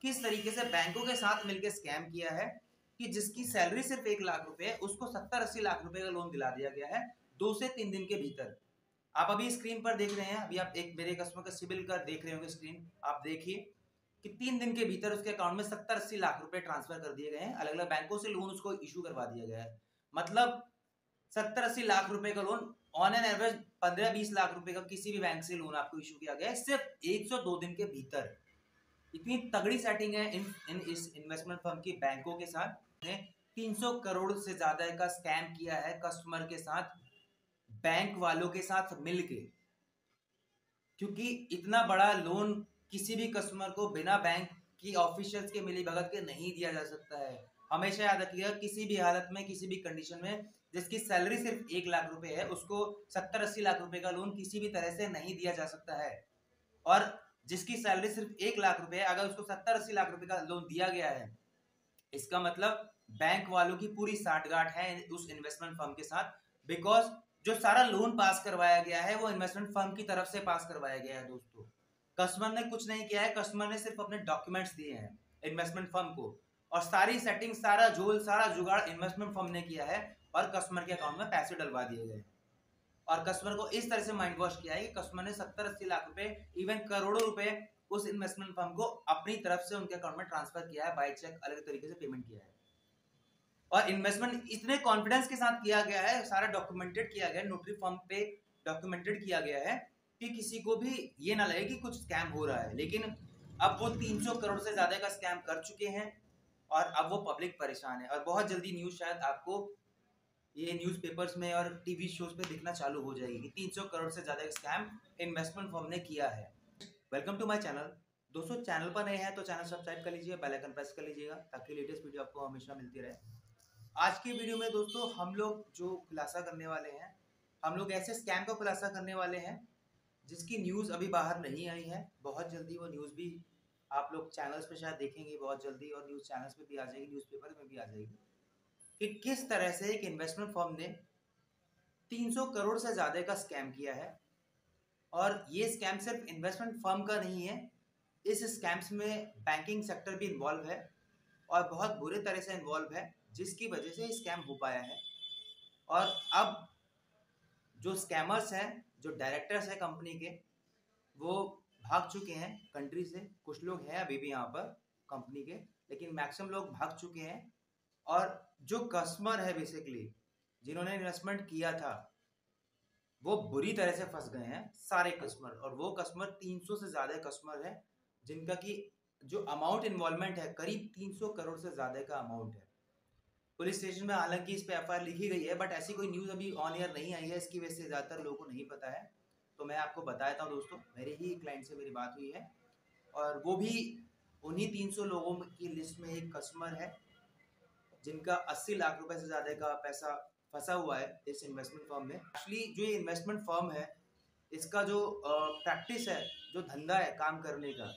किस तरीके से बैंकों के साथ मिलकर स्कैम किया है कि जिसकी सैलरी सिर्फ 1 लाख रुपए है उसको 70-80 लाख रुपए का लोन दिला दिया गया है 2 से 3 दिन के भीतर। आप अभी स्क्रीन पर देख रहे हैं, अभी आप एक मेरे कस्टमर का सिबिल का देख रहे होंगे स्क्रीन, आप देखिए कि 3 दिन के भीतर उसके अकाउंट में 70-80 लाख रुपए ट्रांसफर कर दिए गए हैं। अलग अलग बैंकों से लोन उसको इशू करवा दिया गया है। मतलब 70-80 लाख रुपए का loan on an average 15-20 lakh रुपए का किसी भी बैंक से लोन आपको इशू किया गया है सिर्फ 102 दिन के भीतर। इतनी तगड़ी सेटिंग है इन इस इन्वेस्टमेंट फर्म की बैंकों के साथ। 300 करोड़ से ज्यादा का स्कैम किया है कस्टमर के साथ, बैंक वालों के साथ मिलके। क्योंकि इतना बड़ा लोन किसी भी कस्टमर को बिना बैंक की ऑफिशियल्स के मिलीभगत के नहीं दिया जा सकता है। हमेशा याद रखिएगा, किसी भी हालत में किसी भी कंडीशन में जिसकी सैलरी सिर्फ 1 लाख रुपए है उसको 70-80 लाख रुपए का लोन किसी भी तरह से नहीं दिया जा सकता है। और जिसकी सैलरी सिर्फ 1 लाख रुपए है, अगर उसको 70-80 लाख रुपए का लोन दिया गया है, इसका मतलब बैंक वालों की पूरी साठगांठ है उस इन्वेस्टमेंट फर्म के साथ। बिकॉज जो सारा लोन पास करवाया गया है वो इन्वेस्टमेंट फर्म की तरफ से पास करवाया गया है दोस्तों। कस्टमर ने कुछ नहीं किया है, कस्टमर ने सिर्फ अपने डॉक्यूमेंट्स दिए हैं इन्वेस्टमेंट फर्म को, और सारी सेटिंग, सारा झोल, सारा जुगाड़ इन्वेस्टमेंट फर्म ने किया है और कस्टमर के अकाउंट में पैसे डलवा दिए गए। और कस्टमर को इस तरह से माइंड वॉश किया है कि कस्टमर ने 70-80 लाख रुपए, इवन करोड़ों रुपए उस इन्वेस्टमेंट फर्म को अपनी तरफ से उनके अकाउंट में ट्रांसफर किया है, बाय चेक अलग तरीके से पेमेंट किया है। और इन्वेस्टमेंट इतने कॉन्फिडेंस के साथ किया गया है, सारा डॉक्यूमेंटेड किया गया है, नोटरी फर्म पे डॉक्यूमेंटेड किया गया है कि किसी को भी ये ना लगे कि कुछ स्कैम हो रहा है। लेकिन अब वो 300 करोड़ से ज्यादा का स्कैम कर चुके हैं और अब वो पब्लिक परेशान है। और बहुत जल्दी न्यूज शायद आपको ये न्यूज़पेपर्स में और टीवी शोज पे दिखना चालू हो जाएगी कि 300 करोड़ से ज्यादा स्कैम इन्वेस्टमेंट फर्म ने किया है। वेलकम टू माय चैनल दोस्तों। चैनल पर नए हैं तो चैनल सब्सक्राइब कर लीजिए, बेल आइकन प्रेस कर लीजिएगा ताकि लेटेस्ट वीडियो आपको हमेशा मिलती रहे। आज की वीडियो में दोस्तों हम लोग जो खुलासा करने वाले हैं, हम लोग ऐसे स्कैम का खुलासा करने वाले हैं जिसकी न्यूज़ अभी बाहर नहीं आई है। बहुत जल्दी वो न्यूज़ भी आप लोग चैनल्स पे शायद देखेंगे बहुत जल्दी, और न्यूज़ चैनल्स पे भी आ जाएगी, न्यूज़पेपर में भी आ जाएगी कि किस तरह से एक इन्वेस्टमेंट फर्म ने 300 करोड़ से ज़्यादा का स्कैम किया है। और ये स्कैम सिर्फ इन्वेस्टमेंट फर्म का नहीं है, इस स्कैम्स में बैंकिंग सेक्टर भी इन्वॉल्व है और बहुत बुरे तरह से इन्वॉल्व है, जिसकी वजह से स्कैम हो पाया है। और अब जो स्कैमर्स हैं, जो डायरेक्टर्स हैं कंपनी के, वो भाग चुके हैं कंट्री से। कुछ लोग हैं अभी भी यहाँ पर कंपनी के, लेकिन मैक्सिमम लोग भाग चुके हैं। और जो कस्टमर है बेसिकली जिन्होंने इन्वेस्टमेंट किया था वो बुरी तरह से फंस गए हैं सारे कस्टमर। और वो कस्टमर 300 से ज़्यादा कस्टमर है जिनका की जो अमाउंट इन्वॉल्वमेंट है करीब 300 करोड़ से ज़्यादा का अमाउंट है। पुलिस स्टेशन में हालांकि इस पे एफआईआर लिखी गई है, बट ऐसी कोई न्यूज़ अभी ऑन एयर नहीं आई है, इसकी वजह से ज़्यादातर लोगों को नहीं पता है। तो मैं आपको बता देता हूँ दोस्तों, मेरे ही क्लाइंट से मेरी बात हुई है और वो भी उन्हीं 300 लोगों की लिस्ट में एक कस्टमर है जिनका 80 लाख रुपए से ज़्यादा का पैसा फंसा हुआ है इस इन्वेस्टमेंट फर्म में। एक्चुअली जो ये इन्वेस्टमेंट फर्म है इसका जो प्रैक्टिस है, जो धंधा है काम करने का,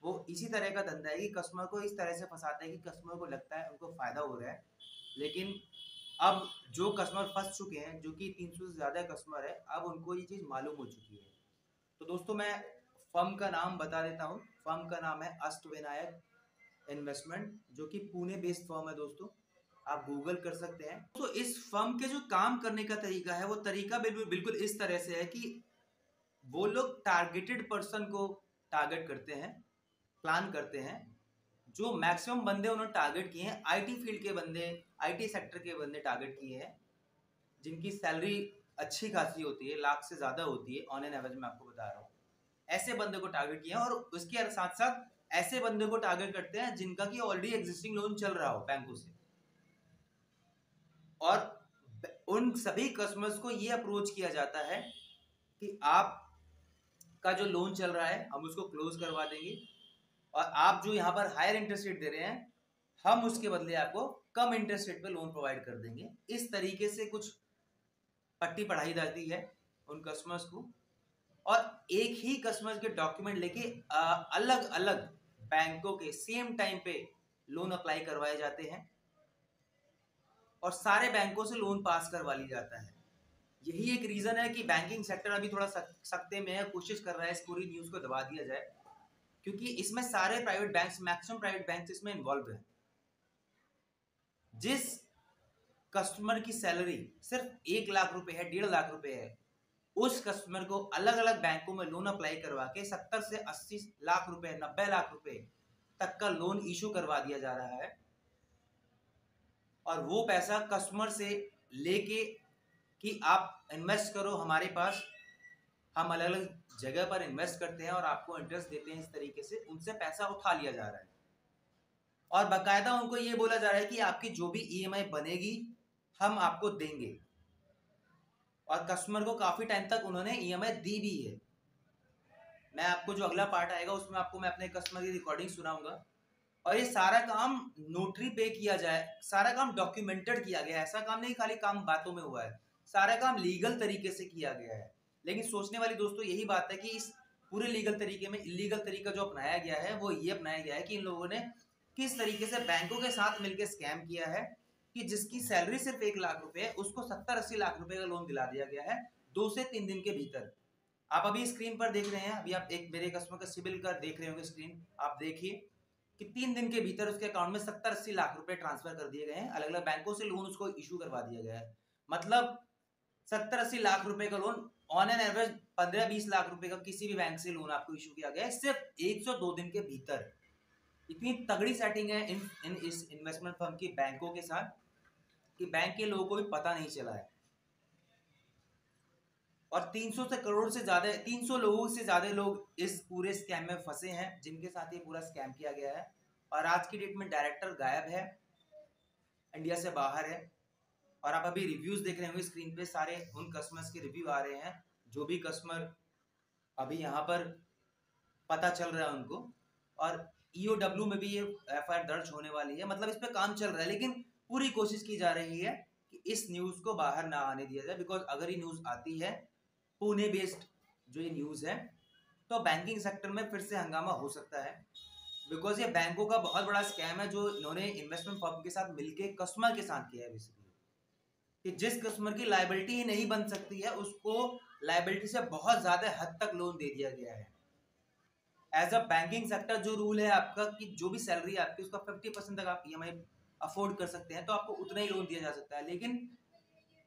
वो इसी तरह का धंधा है कि कस्टमर को इस तरह से फंसाता है कि कस्टमर को लगता है उनको फ़ायदा हो रहा है। लेकिन अब जो कस्टमर फंस चुके हैं, जो कि 300 से ज़्यादा कस्टमर है, अब उनको ये चीज़ मालूम हो चुकी है। तो दोस्तों मैं फर्म का नाम बता देता हूँ। फर्म का नाम है अष्टविनायक इन्वेस्टमेंट, जो कि पुणे बेस्ड फर्म है दोस्तों, आप गूगल कर सकते हैं। तो इस फर्म के जो काम करने का तरीका है वो तरीका बिल्कुल इस तरह से है कि वो लोग टारगेटेड पर्सन को टारगेट करते हैं, प्लान करते हैं। जो मैक्सिमम बंदे उन्होंने टारगेट किए हैं आईटी फील्ड के बंदे, आईटी सेक्टर के बंदे टारगेट किए हैं जिनकी सैलरी अच्छी खासी होती है, लाख से ज़्यादा होती है ऑन एन एवरेज, मैं आपको बता रहा हूँ। ऐसे बंदे को टारगेट किया और उसके साथ साथ ऐसे बंदे को टारगेट करते हैं जिनका कि ऑलरेडी एग्जिस्टिंग लोन चल रहा हो बैंकों से। और उन सभी कस्टमर्स को ये अप्रोच किया जाता है कि आप का जो लोन चल रहा है हम उसको क्लोज करवा देंगे और आप जो यहाँ पर हायर इंटरेस्ट रेट दे रहे हैं हम उसके बदले आपको कम इंटरेस्ट रेट पे लोन प्रोवाइड कर देंगे। इस तरीके से कुछ पट्टी पढ़ाई जाती है उन कस्टमर्स को, और एक ही कस्टमर्स के डॉक्यूमेंट लेके अलग अलग बैंकों के सेम टाइम पे लोन अप्लाई करवाए जाते हैं और सारे बैंकों से लोन पास करवा ली जाता है। यही एक रीजन है कि बैंकिंग सेक्टर अभी थोड़ा सकते में है, कोशिश कर रहा है इस पूरी न्यूज़ को दबा दिया जाए। क्योंकि इसमें सारे private banks, maximum private banks इसमें इन्वॉल्व है। जिस कस्टमर की सैलरी सिर्फ 1 लाख रुपए है, 1.5 लाख रुपए है, उस कस्टमर को अलग अलग बैंकों में लोन अप्लाई करवा के 70 से 80 लाख रुपए, 90 लाख रुपए तक का लोन इशू करवा दिया जा रहा है। और वो पैसा कस्टमर से लेके कि आप इन्वेस्ट करो हमारे पास, हम अलग अलग जगह पर इन्वेस्ट करते हैं और आपको इंटरेस्ट देते हैं, इस तरीके से उनसे पैसा उठा लिया जा रहा है। और बाकायदा उनको ये बोला जा रहा है कि आपकी जो भी ईएमआई बनेगी हम आपको देंगे। और कस्टमर को काफी टाइम तक उन्होंने ईएमआई दी भी है। मैं आपको जो अगला पार्ट आएगा उसमें आपको मैं अपने कस्टमर की रिकॉर्डिंग सुनाऊंगा। और ये सारा काम नोटरी पे किया जाए, सारा काम डॉक्यूमेंटेड किया गया है। ऐसा काम नहीं खाली काम बातों में हुआ है, सारा काम लीगल तरीके से किया गया है। लेकिन सोचने वाली दोस्तों यही बात है कि इस पूरे लीगल तरीके में इलीगल तरीका जो अपनाया गया है वो ये अपनाया गया है कि इन लोगों ने किस तरीके से बैंकों के साथ मिलकर स्कैम किया है कि जिसकी सैलरी सिर्फ 1 लाख रुपए है उसको 70-80 लाख रुपए का लोन दिला दिया गया है 2 से 3 दिन के भीतर। आप अभी स्क्रीन पर देख रहे हैं, अभी आप एक मेरे कस्टमर का सिबिल का देख रहे होंगे स्क्रीन, आप देखिए कि 3 दिन के भीतर उसके अकाउंट में 70-80 लाख रुपए ट्रांसफर कर दिए गए हैं। अलग अलग बैंकों से लोन उसको इशू करवा दिया गया है। मतलब 70-80 लाख रुपए का loan on an average 15-20 lakh रुपए का किसी भी बैंक से लोन आपको इशू किया गया है सिर्फ 102 दिन के भीतर। इतनी तगड़ी सेटिंग है इन इस इन्वेस्टमेंट फर्म की बैंकों के साथ कि बैंक के लोगों को भी पता नहीं चला है। और 300 से करोड़ से ज्यादा 300 लोगों से ज्यादा लोग इस पूरे स्कैम में फंसे हैं जिनके साथ ये पूरा स्कैम किया गया है। और आज की डेट में डायरेक्टर गायब है, इंडिया से बाहर है। और आप अभी रिव्यूज देख रहे होंगे स्क्रीन पे, सारे उन कस्टमर्स के रिव्यू आ रहे हैं जो भी कस्टमर अभी यहाँ पर पता चल रहा है उनको। और EOW में भी ये FIR दर्ज होने वाली है। मतलब इस पे काम चल रहा है, लेकिन पूरी कोशिश की जा रही है कि इस न्यूज को बाहर ना आने दिया जाए। बिकॉज अगर ये न्यूज आती है, पुणे बेस्ड जो ये न्यूज है, तो बैंकिंग सेक्टर में फिर से हंगामा हो सकता है। बिकॉज ये बैंकों का बहुत बड़ा स्कैम है जो इन्होंने इन्वेस्टमेंट फर्म के साथ मिलके कस्टमर के साथ किया है बेसिकली। कि जिस कस्टमर की लायबिलिटी ही नहीं बन सकती है उसको लायबिलिटी से बहुत ज्यादा हद तक लोन दे दिया गया है। एज अ बैंकिंग सेक्टर जो रूल है आपका कि जो भी सैलरी है आपकी उसका 50% तक आप EMI अफोर्ड कर सकते हैं, तो आपको उतना ही लोन दिया जा सकता है। लेकिन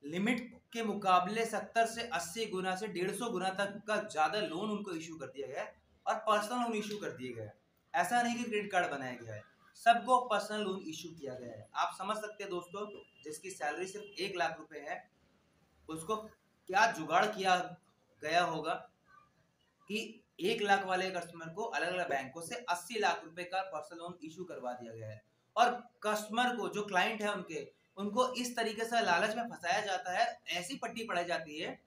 लिमिट के मुकाबले 70 से 80 गुना से 150 गुना तक का ज्यादा लोन उनको इशू कर दिया गया है और पर्सनल लोन इशू कर दिए गए हैं। ऐसा नहीं कि क्रेडिट कार्ड बनाया गया है, सबको पर्सनल लोन इशू किया गया है। आप समझ सकते हैं दोस्तों, जिसकी सैलरी सिर्फ 1 लाख रुपए है उसको क्या जुगाड़ किया गया होगा कि 1 लाख वाले कस्टमर को अलग अलग बैंकों से 80 लाख रुपए का पर्सनल लोन इशू करवा दिया गया है। और कस्टमर को, जो क्लाइंट है उनको इस तरीके से लालच में फंसाया जाता है, ऐसी पट्टी पढ़ाई जाती है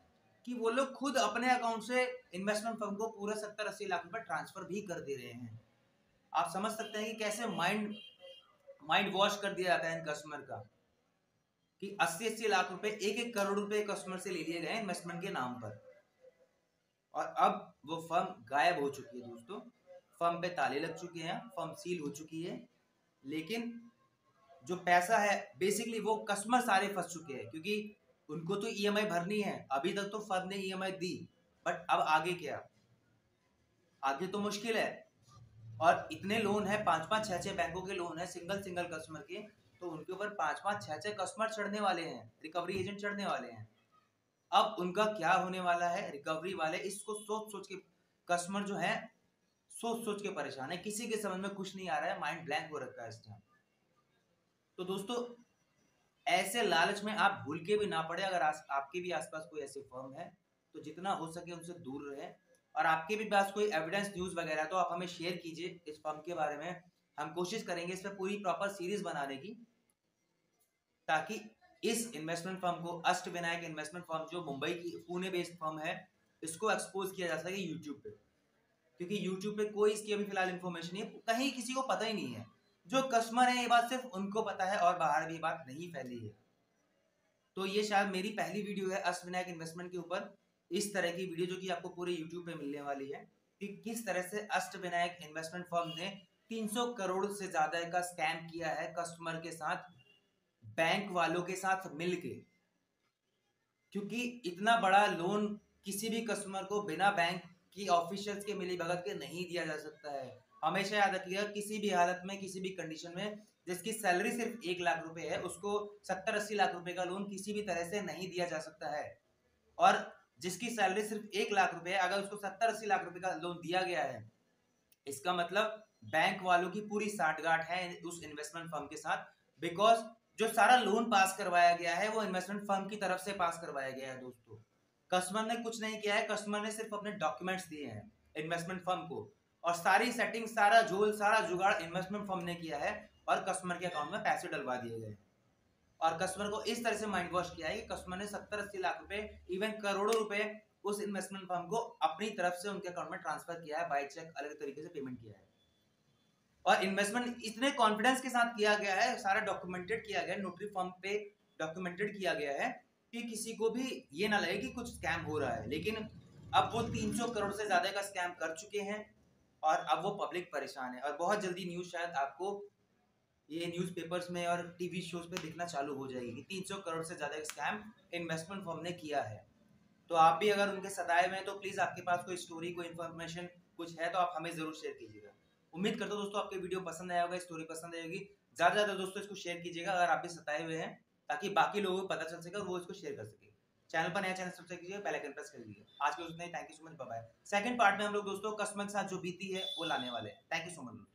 कि वो लोग खुद अपने अकाउंट से इन्वेस्टमेंट फर्म को पूरा 70-80 लाख रुपए ट्रांसफर भी कर दे रहे हैं। आप समझ सकते हैं कि कैसे माइंड वॉश कर दिया जाता है इन कस्टमर का कि 80-80 लाख रुपए, 1-1 करोड़ रुपए कस्टमर से ले लिए गए इन्वेस्टमेंट के नाम पर। और अब वो फर्म गायब हो चुकी है दोस्तों, फर्म पे ताले लग चुके हैं, फर्म सील हो चुकी है। लेकिन जो पैसा है बेसिकली वो कस्टमर सारे फंस चुके हैं क्योंकि उनको तो EMI भरनी है। अभी तक तो फर्म ने EMI दी, बट अब आगे क्या, आगे तो मुश्किल है। और इतने लोन है, 5-5, 6-6 बैंकों के लोन है सिंगल कस्टमर के, तो उनके ऊपर 5-5, 6-6 कस्टमर चढ़ने वाले हैं, रिकवरी एजेंट चढ़ने वाले हैं। अब उनका क्या होने वाला है, रिकवरी वाले इसको सोच के, कस्टमर जो है सोच के परेशान है, किसी के समझ में कुछ नहीं आ रहा है, माइंड ब्लैंक हो रखा है इस टाइम। तो दोस्तों ऐसे लालच में आप भूल के भी ना पड़े। अगर आपके भी आसपास कोई ऐसे फर्म है तो जितना हो सके उनसे दूर रहे। और आपके भी पास कोई एविडेंस न्यूज वगैरह तो आप हमें शेयर कीजिए इस फर्म के बारे में। हम कोशिश करेंगे इस पर पूरी प्रॉपर सीरीज बनाने की, ताकि इस इन्वेस्टमेंट फर्म को, अष्टविनायक इन्वेस्टमेंट फर्म जो मुंबई की पुणे बेस्ड फर्म है, इसको एक्सपोज किया जा सके यूट्यूब पे। क्योंकि यूट्यूब पे कोई इसकी अभी फिलहाल इन्फॉर्मेशन नहीं है, कहीं किसी को पता ही नहीं है। जो कस्टमर है ये बात सिर्फ उनको पता है और बाहर भी बात नहीं फैली है। तो ये शायद मेरी पहली वीडियो है अष्टविनायक इन्वेस्टमेंट के ऊपर, इस तरह की वीडियो जो कि आपको पूरे यूट्यूब पे मिलने वाली है कि किस तरह से अष्टविनायक इन्वेस्टमेंट फर्म ने 300 करोड़ से ज्यादा का स्कैम किया है कस्टमर के साथ, बैंक वालों के साथ मिलके। क्योंकि इतना बड़ा लोन किसी भी कस्टमर को बिना बैंक कि ऑफिशियल्स के मिलीभगत के नहीं दिया जा सकता है। हमेशा याद रखिएगा, किसी भी हालत में, किसी भी कंडीशन में जिसकी सैलरी सिर्फ 1 लाख रुपए है उसको 70-80 लाख रुपए का लोन किसी भी तरह से नहीं दिया जा सकता है। और जिसकी सैलरी सिर्फ 1 लाख रुपए है, अगर उसको 70-80 लाख रुपए का लोन दिया गया है, इसका मतलब बैंक वालों की पूरी साठगांठ है उस इन्वेस्टमेंट फर्म के साथ। बिकॉज जो सारा लोन पास करवाया गया है वो इन्वेस्टमेंट फर्म की तरफ से पास करवाया गया है दोस्तों। कस्टमर ने कुछ नहीं किया है, कस्टमर ने सिर्फ अपने डॉक्यूमेंट्स दिए हैं इन्वेस्टमेंट फर्म को, और सारी सेटिंग, सारा झोल, सारा जुगाड़ इन्वेस्टमेंट फर्म ने किया है और कस्टमर के अकाउंट में पैसे डलवा दिए गए। और कस्टमर को इस तरह से माइंड वॉश किया है कि कस्टमर ने 70-80 लाख रुपए, इवन करोड़ों रुपए उस इन्वेस्टमेंट फर्म को अपनी तरफ से उनके अकाउंट में ट्रांसफर किया है, बाय चेक अलग तरीके से पेमेंट किया है। और इन्वेस्टमेंट इतने कॉन्फिडेंस के साथ किया गया है, सारा डॉक्यूमेंटेड किया गया है, नोटरी फर्म पे डॉक्यूमेंटेड किया गया है कि किसी को भी ये ना लगे कि कुछ स्कैम हो रहा है। लेकिन अब वो 300 करोड़ से ज्यादा का स्कैम कर चुके हैं और अब वो पब्लिक परेशान है। और बहुत जल्दी न्यूज शायद आपको ये न्यूज़पेपर्स में और टीवी शोज पे दिखना चालू हो जाएगी कि 300 करोड़ से ज्यादा का स्कैम इन्वेस्टमेंट फर्म ने किया है। तो आप भी अगर उनके सताए में, तो प्लीज आपके पास कोई स्टोरी, कोई इन्फॉर्मेशन कुछ है तो आप हमें जरूर शेयर कीजिएगा। उम्मीद करता हूँ दोस्तों आपको वीडियो पसंद आया होगा, स्टोरी पसंद आएगी। ज्यादा ज्यादा दोस्तों इसको शेयर कीजिएगा अगर आप भी सताए हुए हैं, ताकि बाकी लोगों को पता चल सके और वो इसको शेयर कर सके। चैनल पर नया, चैनल सब्सक्राइब कीजिए, बेल आइकन प्रेस कर लीजिए। आज के उतना ही, thank you so much, bye bye. Second part में हम लोग दोस्तों कस्टमर के साथ जो बीती है वो लाने वाले हैं। Thank you so much.